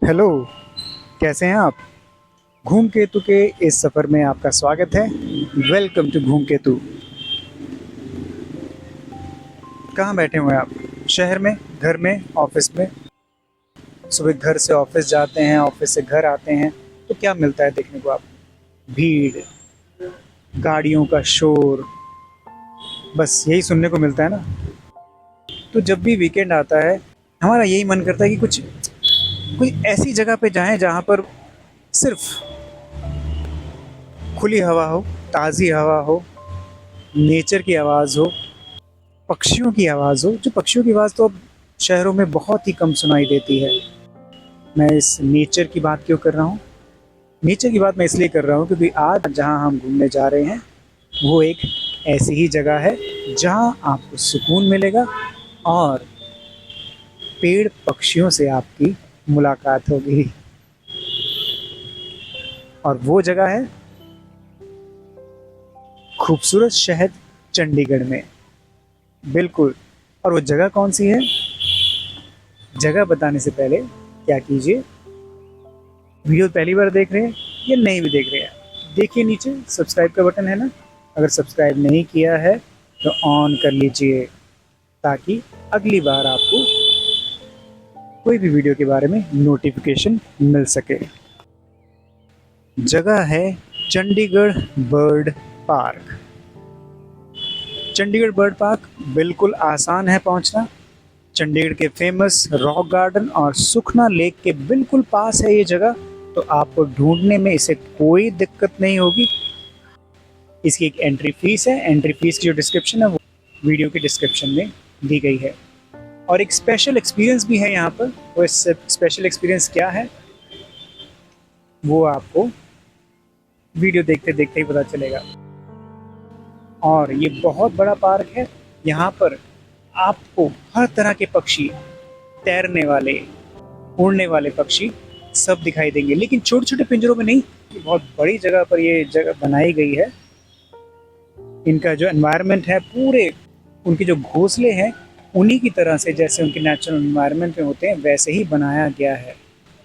Hello, कैसे हैं आप? घूमकेतु के इस सफ़र में आपका स्वागत है। Welcome to Ghoomketu. कहाँ बैठे हुए हैं आप? शहर में, घर में, ऑफिस में? सुबह घर से ऑफिस जाते हैं, ऑफिस से घर आते हैं, तो क्या मिलता है देखने को आप? भीड़, गाड़ियों का शोर, बस यही सुनने को मिलता है ना। तो जब भी वीकेंड आता है, हमारा यही मन करता है कि कुछ कोई ऐसी जगह पे जाएं जहाँ पर सिर्फ खुली हवा हो, ताज़ी हवा हो, नेचर की आवाज़ हो, पक्षियों की आवाज़ हो। जो पक्षियों की आवाज़ तो अब शहरों में बहुत ही कम सुनाई देती है। मैं इस नेचर की बात क्यों कर रहा हूँ? नेचर की बात मैं इसलिए कर रहा हूँ क्योंकि आज जहाँ हम घूमने जा रहे हैं वो एक ऐसी ही जगह है जहाँ आपको सुकून मिलेगा और पेड़ पक्षियों से आपकी मुलाकात होगी। और वो जगह है खूबसूरत शहर चंडीगढ़ में। बिल्कुल। और वो जगह कौन सी है? जगह बताने से पहले क्या कीजिए, वीडियो पहली बार देख रहे हैं या नहीं भी देख रहे हैं, देखिए नीचे सब्सक्राइब का बटन है ना। अगर सब्सक्राइब नहीं किया है तो ऑन कर लीजिए, ताकि अगली बार आपको कोई भी वीडियो के बारे में नोटिफिकेशन मिल सके। जगह है Chandigarh bird park. Chandigarh bird park बिल्कुल आसान है पहुंचना। चंडीगढ़ के फेमस रॉक गार्डन और सुखना लेक के बिल्कुल पास है ये जगह। तो आपको ढूंढने में इसे कोई दिक्कत नहीं होगी। इसकी एक एंट्री फीस है। एंट्री फीस की जो डिस्क्रिप्शन है वो वीडियो के डिस्क्रिप्शन में दी गई है। और एक स्पेशल एक्सपीरियंस भी है यहाँ पर। वो स्पेशल एक्सपीरियंस क्या है वो आपको वीडियो देखते देखते ही पता चलेगा। और ये बहुत बड़ा पार्क है। यहाँ पर आपको हर तरह के पक्षी, तैरने वाले, उड़ने वाले पक्षी सब दिखाई देंगे, लेकिन छोटे छोटे पिंजरों में नहीं। बहुत बड़ी जगह पर ये जगह बनाई गई है। इनका जो एनवायरनमेंट है, पूरे उनके जो घोंसले हैं उन्हीं की तरह से जैसे उनके नेचुरल एनवायरनमेंट में होते हैं वैसे ही बनाया गया है।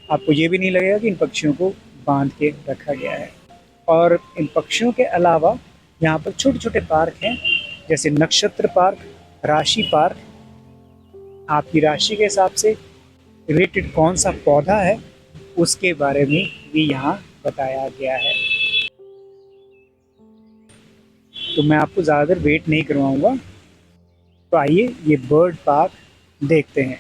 आपको ये भी नहीं लगेगा कि इन पक्षियों को बांध के रखा गया है। और इन पक्षियों के अलावा यहाँ पर छोटे छोटे पार्क हैं, जैसे नक्षत्र पार्क, राशि पार्क। आपकी राशि के हिसाब से रिलेटेड कौन सा पौधा है उसके बारे में भी यहाँ बताया गया है। तो मैं आपको ज़्यादा देर वेट नहीं करवाऊंगा, तो आइए ये बर्ड पार्क देखते हैं।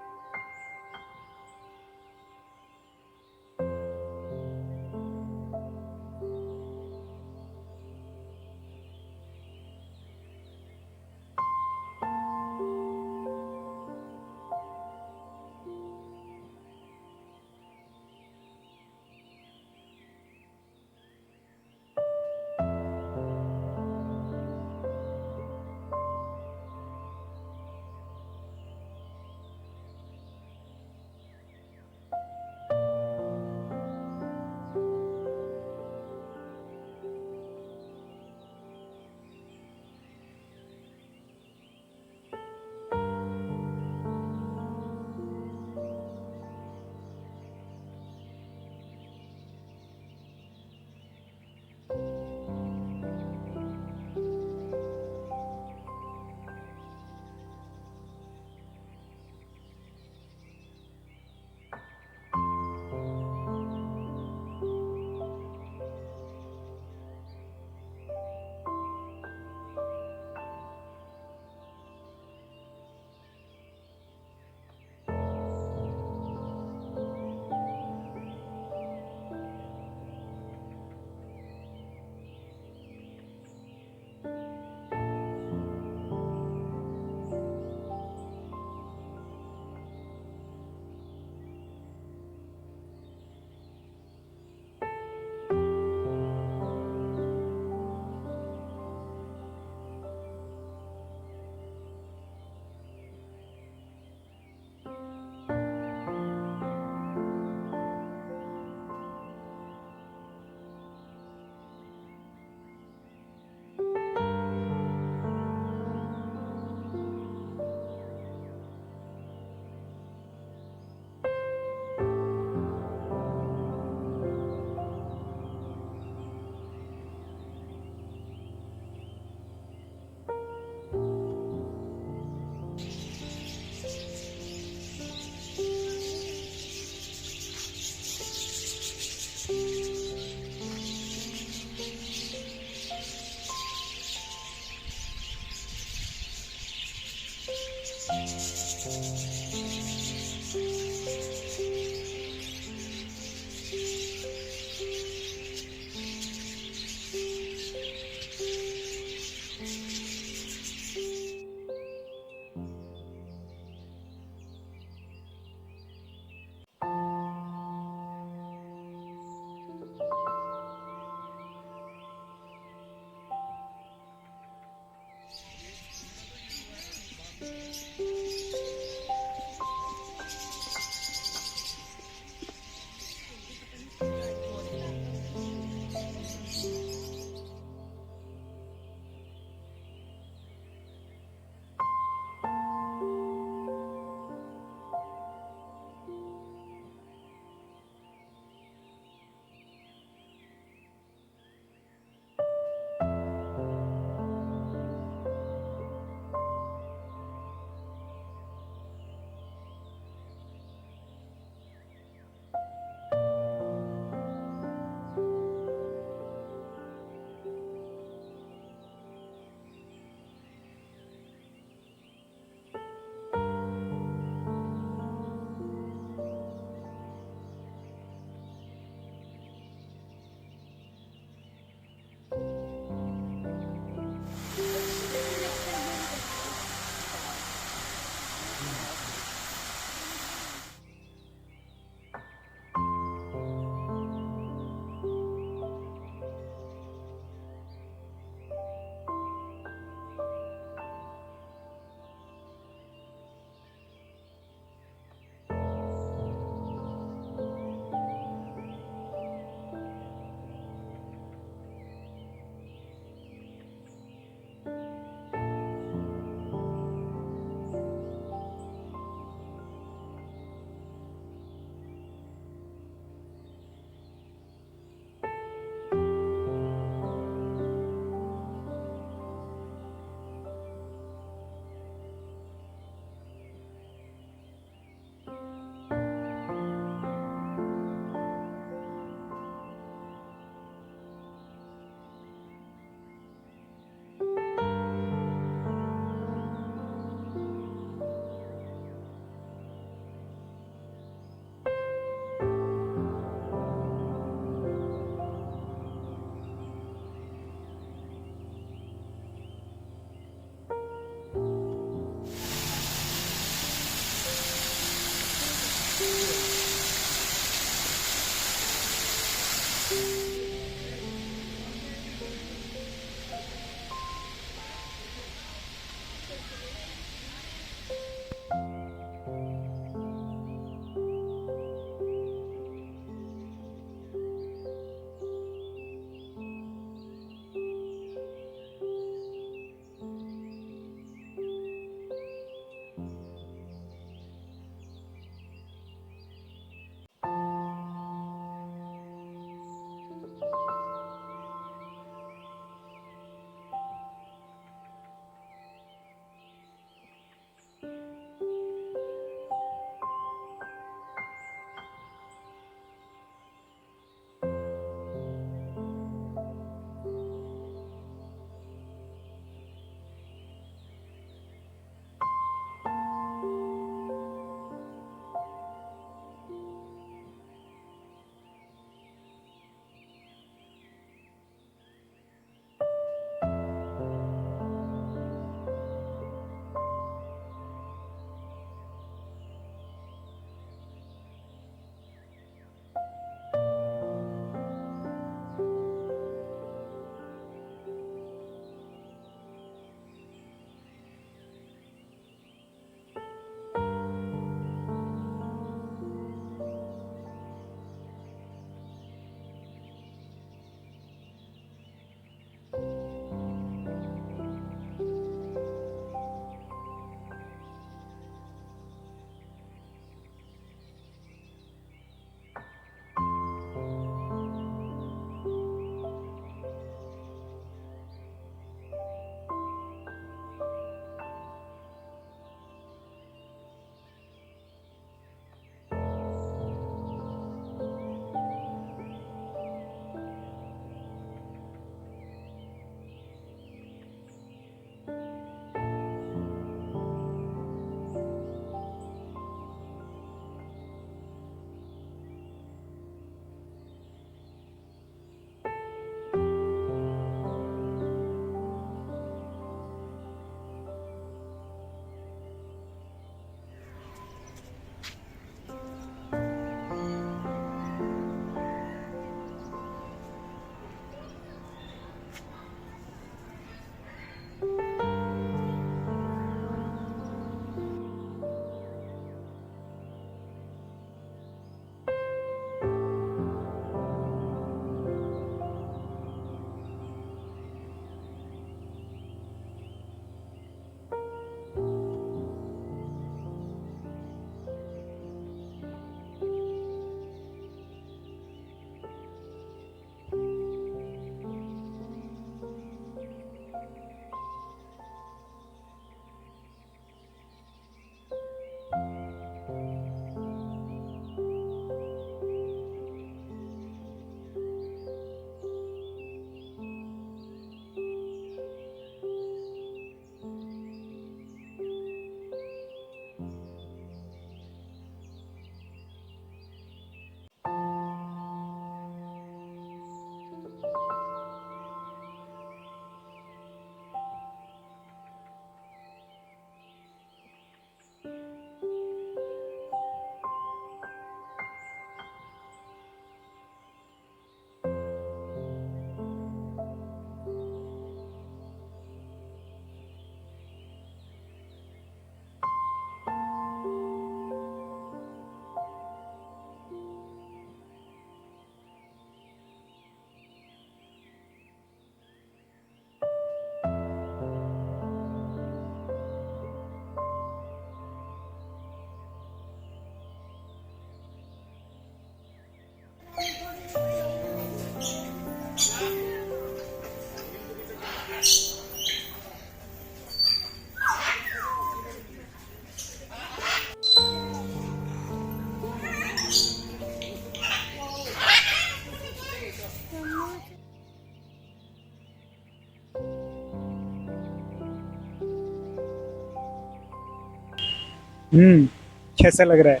कैसा लग रहा है?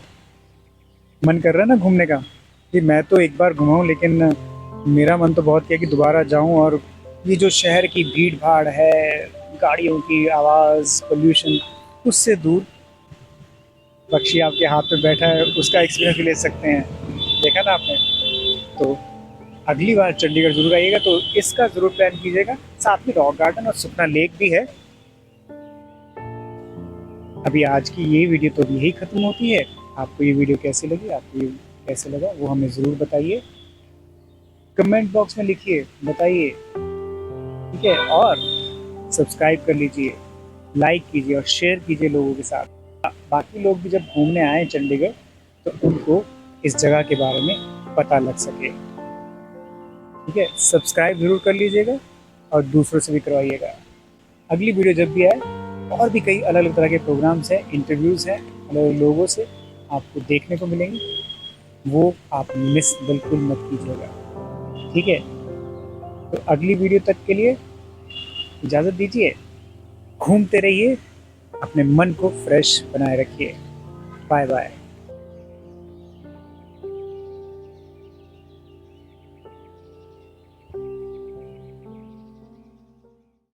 मन कर रहा है ना घूमने का? कि मैं तो एक बार घुमा हूँ, लेकिन मेरा मन तो बहुत किया कि दोबारा जाऊं, और ये जो शहर की भीड़ भाड़ है, गाड़ियों की आवाज़, पोल्यूशन, उससे दूर पक्षी आपके हाथ पे बैठा है, उसका एक्सपीरियंस भी ले सकते हैं। देखा ना आपने? तो अगली बार चंडीगढ़ जरूर आइएगा तो इसका जरूर प्लान कीजिएगा। साथ में रॉक गार्डन और सुखना लेक भी है। अभी आज की ये वीडियो तो यही खत्म होती है। आपको ये वीडियो कैसी लगी, आपको ये कैसे लगा, वो हमें ज़रूर बताइए। कमेंट बॉक्स में लिखिए, बताइए। ठीक है, और सब्सक्राइब कर लीजिए, लाइक कीजिए और शेयर कीजिए लोगों के साथ। बाकी लोग भी जब घूमने आए चंडीगढ़ तो उनको इस जगह के बारे में पता लग सके। ठीक है, सब्सक्राइब जरूर कर लीजिएगा और दूसरों से भी करवाइएगा। अगली वीडियो जब भी आए, और भी कई अलग अलग तरह के प्रोग्राम्स हैं, इंटरव्यूज़ हैं अलग अलग लोगों से, आपको देखने को मिलेंगे। वो आप मिस बिल्कुल मत कीजिएगा। ठीक है, तो अगली वीडियो तक के लिए इजाज़त दीजिए। घूमते रहिए, अपने मन को फ्रेश बनाए रखिए। Bye bye.